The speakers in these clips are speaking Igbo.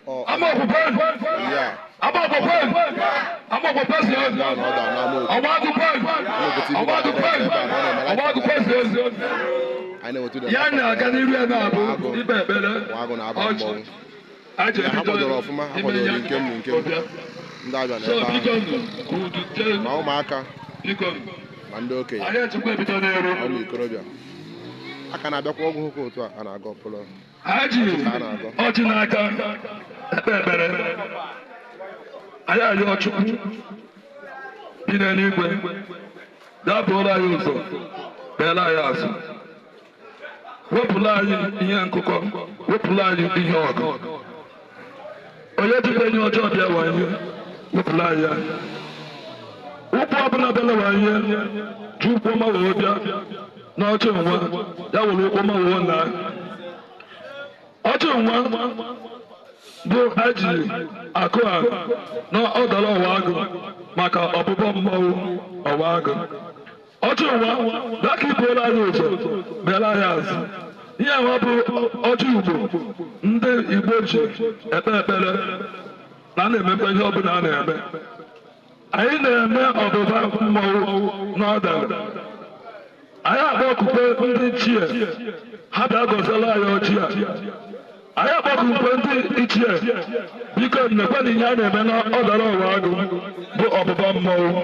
Oh, I'm up for pen. yeah. I'm up for pen. I'm up for president. No, no, no, I want to pen. I want to pen. I want to president. I know what to do. Yana can you read now? You better. Wago na aba mbọ. I just Ha kwadoro ọfụma, ha kwadoro nke m. Ndị abịa so n'ebe biko ahụ. Ma ụmụaka biko ma ndị okenye. anyị echekwa ebido n'elu. Ụmụ ikorobịa. Aka na-abịakwa ọgwụ ụka otu a na-aga ọpụlọ. Ha ji ọjị n'aka ekpe ekpere. Anyị ayọ Chukwu bi n'eluigwe dapụrụ anyị ụzọ beela anyị azụ. Wepụla anyị ihe nkụkọ, wepụla anyị ihe ọgụ. Onye jikwa enyi ọjọọ bịa wanye, wepụla anyị ya. Ụkwụ ọbụla bịala wanye, ji ụkwụ ọma wee bịa n'ọchị nwa, ya were ụkwụ ọma wee na. Ọchị nwa bụ eji akụ a na ọdara ọwa agụ maka ọbụbọ mmọnwụ ọwa agụ. Ọchị nwa bịa ka ibuola anyị ụzọ bịara anyị azụ. Ihe ahụ bụ ọjị Igbo ndị Igbo ji ekpe ekpere na na-emekwa ihe ọbụla a na-eme. Anyị na-eme ọbụba mmọnwụ n'ọdara. Anyị agba okpukpe ndị ichie ha bịa gọziela anyị ọjị a. Anyị agba okpukpe ndị ichie biko nnekwe na ihe a na-eme n'ọdara ọwa agụ bụ ọbụba mmọnwụ.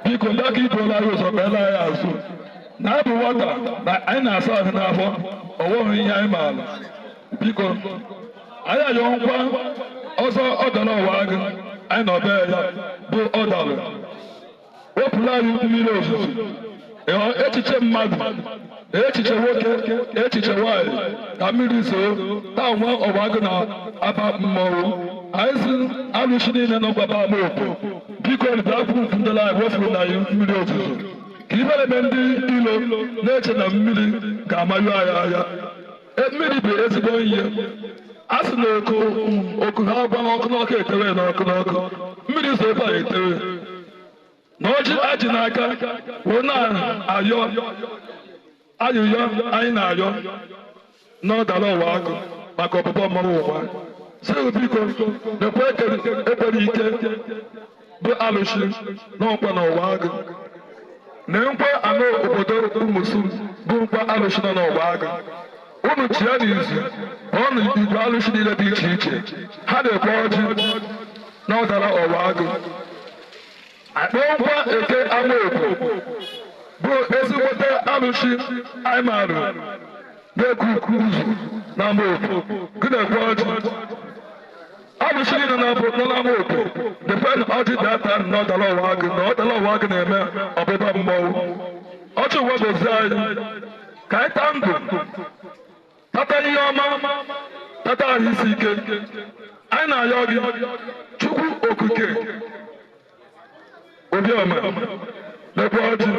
Biko bịa ka ibuola anyị ụzọ kpeela anyị azụ. Na-abụ nwata na anyị na-asa ahụ n'afọ ọwụghị ihe anyị maara. Biko anyị ayọ nkwa ọzọ ọdara ọwa agụ anyị nọ be ya bụ ọdara. Wepụla anyị mmiri ozuzo echiche mmadụ echiche nwoke echiche nwanyị ka mmiri zoo taa nwa ọwa agụ na-aba mmọnwụ. Anyị si alụchi niile nọgbaba ama opo biko bịa kwuru ndị anyị wefuru na anyị mmiri ozuzo ka ibere eme ndị ilo na-eche na mmiri ga-amayụ anyị anya. Mmiri bụ ezigbo ihe. A sị na oku ha gba n'ọkụ n'ọkụ etewe n'ọkụ n'ọkụ. Mmiri zo ebe a etewe. Na ọjị ajị n'aka wee na-ayọ ayụyọ anyị na-ayọ n'ọdara ọwa agụ maka ọbụbọ mmọnwụ ụwa. Sị biko nekwe ekpere ike bụ alụshi n'ọkwa na ụwa agụ. Na nkwa anụ obodo Umusu bụ nkwa alụshi nọ n'ọwa agụ. Unu chịa n'izu ọnụ igwe alụshi niile dị iche iche ha na-ekwe ọjị n'ọdara ọwa agụ. Akpọ nkwa eke amaokwu bụ ezigbote alụshi anyị maara na-eku uku ụzụ na amaokwu gị na-ekwe ọjị. Alụshi niile na-abụ nọ n'amaokwu depend ọjị data n'ọdara ọwa agụ na ọdara ọwa agụ na-eme ọbụba mmọnwụ. Ọchị ụwa gozie anyị ka anyị taa ndụ tata ihe ọma tata ahụ isi ike. Anyị na-ayọ gị Chukwu okike Obiọma nekwe ọjị.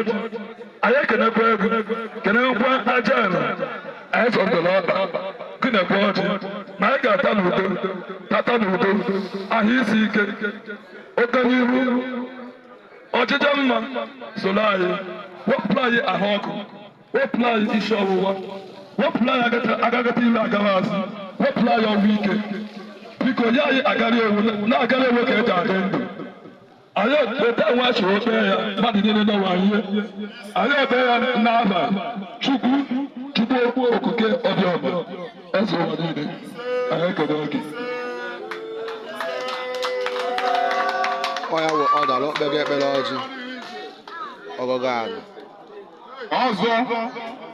Anyị ekenekwa ego kenekwa aja ala anyị sọndụrụ ọba gị nekwe ọjị na anyị ga-ata n'udo tata n'udo ahụ isi ike oke n'ihu ọchịchọ mma soro anyị. Wepụrụ anyị ahụ ọkụ, wepụrụ anyị isi ọwụwa, wepụrụ anyị agagata iru agawa azụ, wepụrụ anyị ọnwụ ike. Biko nye anyị agara ewu na-agara ewu ka eji adị ndụ. Anyị weta nwa chịrị okpe ya mmadụ niile n'ụwa ihe. Anyị ebe ya n'aha Chukwu okike Obiọma eze ụwa niile. Anyị ekele gị. Ọ ya bụ ọdara okpege ekpere ọjị ọgọgọ ala. Ọzọ